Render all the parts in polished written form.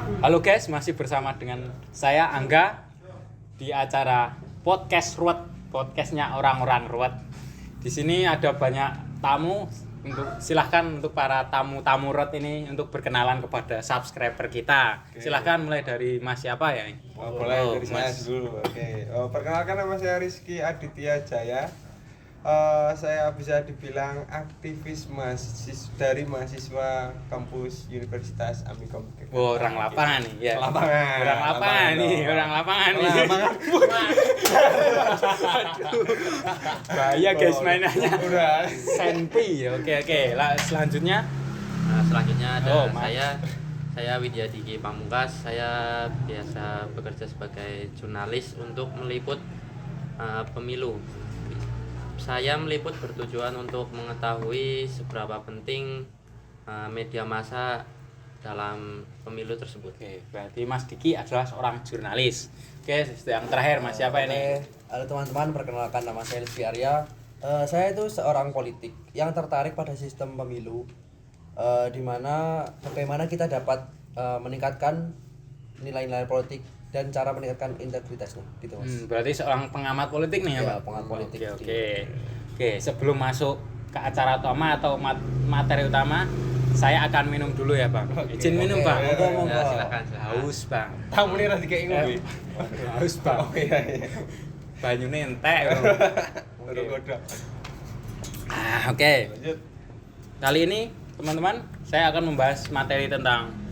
Halo guys, masih bersama dengan saya Angga di acara podcast Ruwet, podcastnya orang-orang Ruwet. Di sini ada banyak tamu, silahkan untuk para tamu-tamu Ruwet ini untuk berkenalan kepada subscriber kita. Silahkan mulai dari Mas siapa ya? Boleh dari saya dulu. Perkenalkan, nama saya Rizky Aditya Jaya. Saya bisa dibilang aktivis dari mahasiswa kampus Universitas Amikom. Orang lapangan nih, ya. Orang lapangan nih. Bahaya guys mainannya. Udah. Senpi. Oke. Selanjutnya. Selanjutnya ada saya Widya Diki Pamungkas. Saya biasa bekerja sebagai jurnalis untuk meliput pemilu. Saya meliput bertujuan untuk mengetahui seberapa penting media massa dalam pemilu tersebut. Oke, berarti Mas Diki adalah seorang jurnalis. Oke, yang terakhir Mas siapa ini? Halo teman-teman, perkenalkan nama saya Rizky Arya. Saya itu seorang politik yang tertarik pada sistem pemilu, di mana bagaimana kita dapat meningkatkan nilai-nilai politik dan cara meningkatkan integritasnya, gitu Mas. Berarti seorang pengamat politik nih ya, Pak? Pengamat politik. Oke, sebelum masuk ke acara utama atau materi utama, saya akan minum dulu ya, Bang. Izin minum, Pak. Monggo. Ya, silakan. Haus, Bang. Tamu nih nanti kayak ngombe. Haus, Bang. Oh iya. Banyune entek. Udah godok. Oke. Lanjut. Kali ini, teman-teman, saya akan membahas materi tentang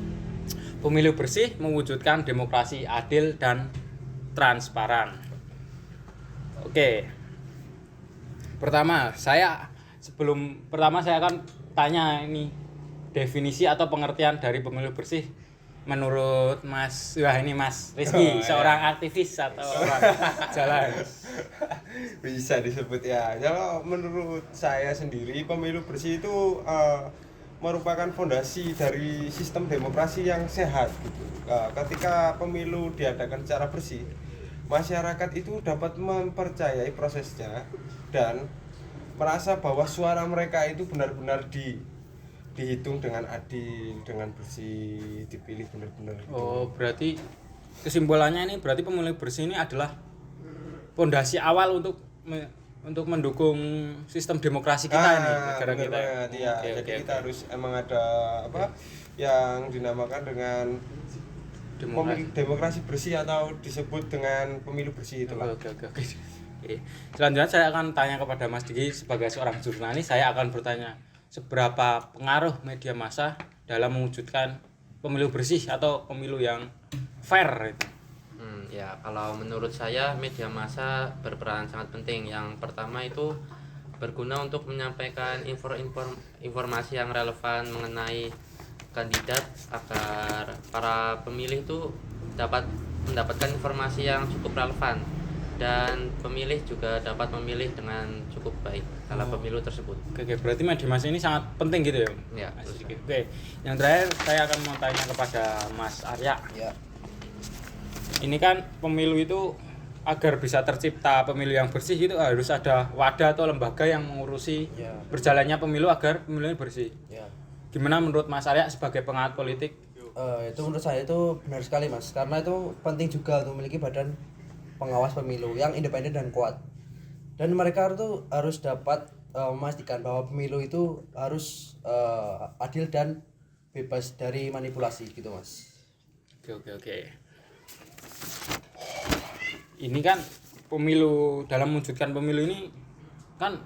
pemilu bersih mewujudkan demokrasi adil dan transparan. Oke. Pertama saya akan tanya ini definisi atau pengertian dari pemilu bersih menurut Mas Rizky, seorang aktivis atau orang jalan. Bisa disebut ya. Kalau menurut saya sendiri, pemilu bersih itu merupakan fondasi dari sistem demokrasi yang sehat gitu. Ketika pemilu diadakan secara bersih, masyarakat itu dapat mempercayai prosesnya dan merasa bahwa suara mereka itu benar-benar dihitung dengan adil, dengan bersih, dipilih benar-benar gitu. Oh, berarti kesimpulannya ini berarti pemilu bersih ini adalah fondasi awal untuk mendukung sistem demokrasi kita ini, negara kita. Ya. Jadi kita harus emang ada yang dinamakan dengan demokrasi bersih atau disebut dengan pemilu bersih itulah. Oke. Selanjutnya saya akan tanya kepada Mas Diki sebagai seorang jurnalis. Saya akan bertanya seberapa pengaruh media massa dalam mewujudkan pemilu bersih atau pemilu yang fair itu. Ya, kalau menurut saya media massa berperan sangat penting. Yang pertama itu berguna untuk menyampaikan informasi yang relevan mengenai kandidat agar para pemilih itu dapat mendapatkan informasi yang cukup relevan dan pemilih juga dapat memilih dengan cukup baik dalam pemilu tersebut. Oke, berarti media massa ini sangat penting gitu ya? Ya, Oke, yang terakhir saya akan mau tanya kepada Mas Arya. Ya. Ini kan pemilu itu agar bisa tercipta pemilu yang bersih itu harus ada wadah atau lembaga yang mengurusi berjalannya pemilu agar pemilu bersih. Ya. Gimana menurut Mas Arya sebagai pengamat politik? Itu menurut saya itu benar sekali Mas, karena itu penting juga untuk memiliki badan pengawas pemilu yang independen dan kuat. Dan mereka itu harus dapat memastikan bahwa pemilu itu harus adil dan bebas dari manipulasi gitu Mas. Oke. Ini kan pemilu, dalam mewujudkan pemilu ini kan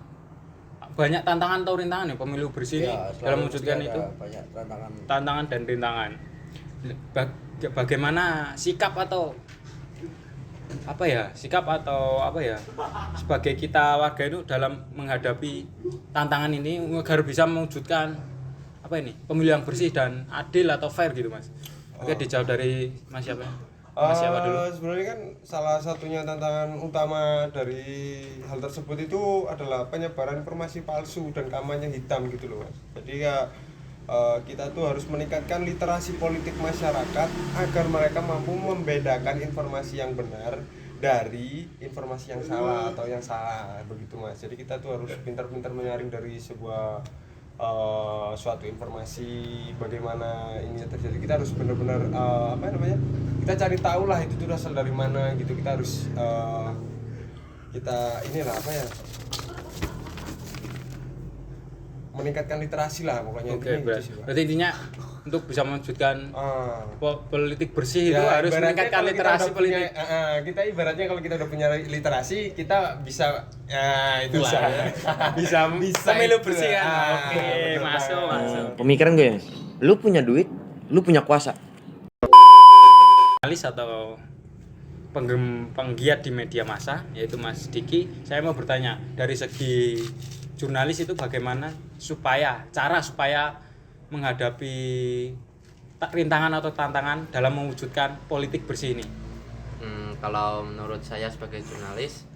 banyak tantangan atau rintangan ya pemilu bersih ini dalam mewujudkan itu. Banyak Tantangan dan rintangan. Bagaimana sikap atau sebagai kita warga itu dalam menghadapi tantangan ini agar bisa mewujudkan pemilu yang bersih dan adil atau fair gitu Mas. Oke, dijawab dari Mas siapa? Mas siapa dulu? Sebenarnya kan salah satunya tantangan utama dari hal tersebut itu adalah penyebaran informasi palsu dan kampanye hitam gitu loh Mas. Jadi ya kita tuh harus meningkatkan literasi politik masyarakat agar mereka mampu membedakan informasi yang benar dari informasi yang salah atau yang salah begitu Mas. Jadi kita tuh harus pintar-pintar menyaring dari sebuah suatu informasi bagaimana ini terjadi, kita harus benar-benar kita cari tahu lah itu tuh asal dari mana gitu. Kita harus kita inilah meningkatkan literasi lah pokoknya. Oke, berarti intinya untuk bisa mewujudkan politik bersih ya, itu harus ibaratnya meningkatkan kalau kita literasi udah punya, politik. kita ibaratnya kalau kita udah punya literasi, kita bisa itulah Bisa, ya. bisa Bisa pemilu itu. bersih kan. Oke, betul masuk. Pemikiran gue ya, lu punya duit, lu punya kuasa. Jurnalis atau penggiat di media massa yaitu Mas Diki, saya mau bertanya dari segi jurnalis itu bagaimana cara supaya menghadapi rintangan atau tantangan dalam mewujudkan politik bersih ini? Kalau menurut saya sebagai jurnalis,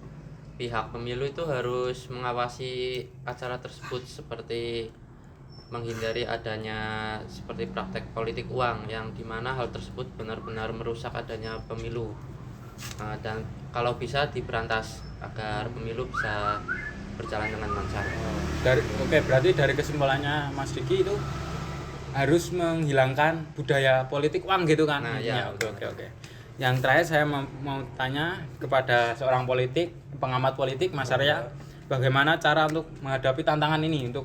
pihak pemilu itu harus mengawasi acara tersebut seperti menghindari adanya seperti praktek politik uang yang dimana hal tersebut benar-benar merusak adanya pemilu. Dan kalau bisa diberantas agar pemilu bisa berjalan dengan lancar. Berarti dari kesimpulannya Mas Diki itu harus menghilangkan budaya politik uang gitu kan? Nah, ya. Oke. Yang terakhir saya mau tanya kepada seorang pengamat politik, Mas Arya, bagaimana cara untuk menghadapi tantangan ini untuk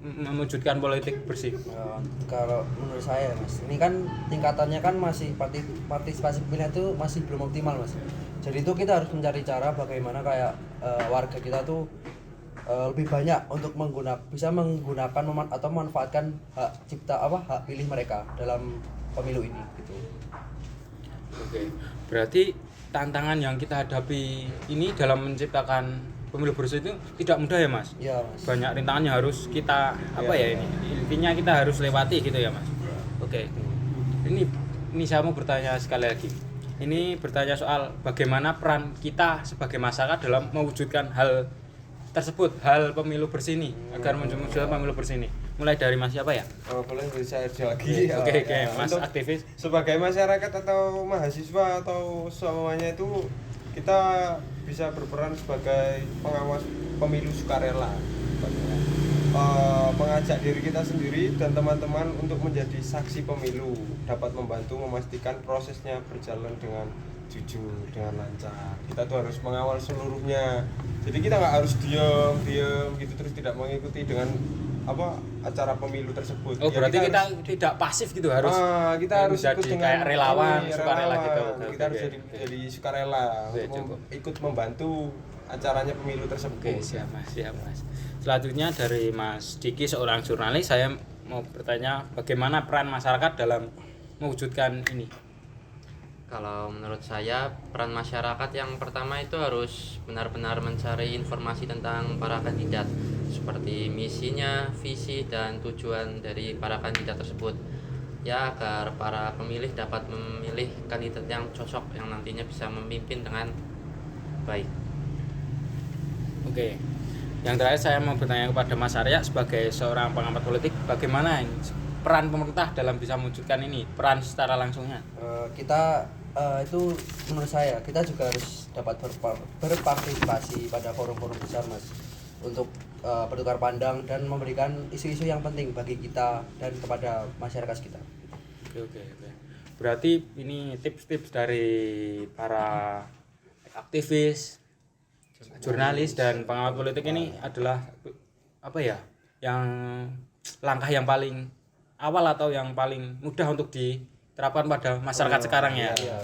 mewujudkan politik bersih? Kalau menurut saya Mas, ini kan tingkatannya kan masih partisipasi pemilihan itu masih belum optimal Mas. Jadi itu kita harus mencari cara bagaimana kayak warga kita tuh lebih banyak untuk bisa menggunakan atau memanfaatkan hak pilih mereka dalam pemilu ini gitu. Oke. Berarti tantangan yang kita hadapi ini dalam menciptakan pemilu bersih itu tidak mudah ya Mas? Iya Mas. Banyak rintangan yang harus kita intinya kita harus lewati gitu ya Mas. Oke. Ini saya mau bertanya sekali lagi. Ini bertanya soal bagaimana peran kita sebagai masyarakat dalam mewujudkan hal tersebut, hal pemilu bersih ini, agar mewujudkan pemilu bersih ini. Mulai dari Mas siapa ya? Boleh saya lagi. Oke, Mas Untuk aktivis. sebagai masyarakat atau mahasiswa atau semuanya itu kita bisa berperan sebagai pengawas pemilu sukarela. Mengajak diri kita sendiri dan teman-teman untuk menjadi saksi pemilu, dapat membantu memastikan prosesnya berjalan dengan jujur, dengan lancar. Kita tuh harus mengawal seluruhnya. Jadi kita nggak harus diam gitu terus tidak mengikuti dengan acara pemilu tersebut. Oh, berarti kita tidak pasif gitu, harus kita harus jadi ikut dengan kayak relawan, sukarela gitu. Kita harus jadi sukarela untuk ikut membantu acaranya pemilu tersebut. Oke, siap Mas. Selanjutnya dari Mas Diki, seorang jurnalis, saya mau bertanya bagaimana peran masyarakat dalam mewujudkan ini? Kalau menurut saya, peran masyarakat yang pertama itu harus benar-benar mencari informasi tentang para kandidat, seperti misinya, visi, dan tujuan dari para kandidat tersebut, ya agar para pemilih dapat memilih kandidat yang cocok yang nantinya bisa memimpin dengan baik. Oke. Yang terakhir saya mau bertanya kepada Mas Arya sebagai seorang pengamat politik, bagaimana peran pemerintah dalam bisa mewujudkan ini, peran secara langsungnya? Kita itu menurut saya kita juga harus dapat berpartisipasi pada forum-forum besar Mas, untuk bertukar pandang dan memberikan isu-isu yang penting bagi kita dan kepada masyarakat kita. Oke. Berarti ini tips-tips dari para aktivis, jurnalis dan pengamat politik ini adalah yang langkah yang paling awal atau yang paling mudah untuk diterapkan pada masyarakat sekarang ya. Iya.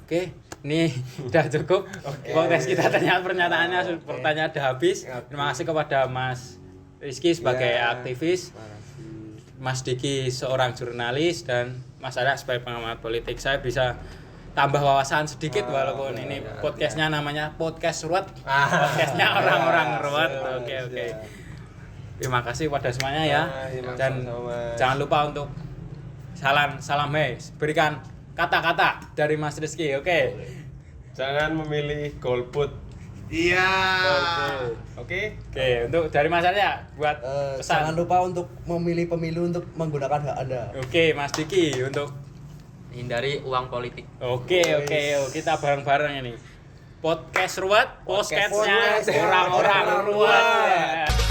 Oke, ini udah cukup. Podcast kita ternyata pernyataannya pertanyaan udah habis. Terima kasih kepada Mas Rizky sebagai aktivis, Mas Diki seorang jurnalis, dan Mas Arya sebagai pengamat politik. Saya bisa tambah wawasan sedikit walaupun ini podcastnya namanya podcast ruwet, podcastnya orang-orang ruwet. Oke. Terima kasih pada semuanya ya, dan jangan lupa untuk salam berikan kata-kata dari Mas Rizky. Oke. Jangan memilih golput. Iya. Oke. Untuk dari Mas Arya buat pesan. Jangan lupa untuk memilih pemilu untuk menggunakan hak Anda. Oke, Mas Diki untuk Hindari uang politik. Oke, kita bareng-bareng ini. Podcast Ruwet, Podcast podcastnya Ruwet. orang-orang ruwet.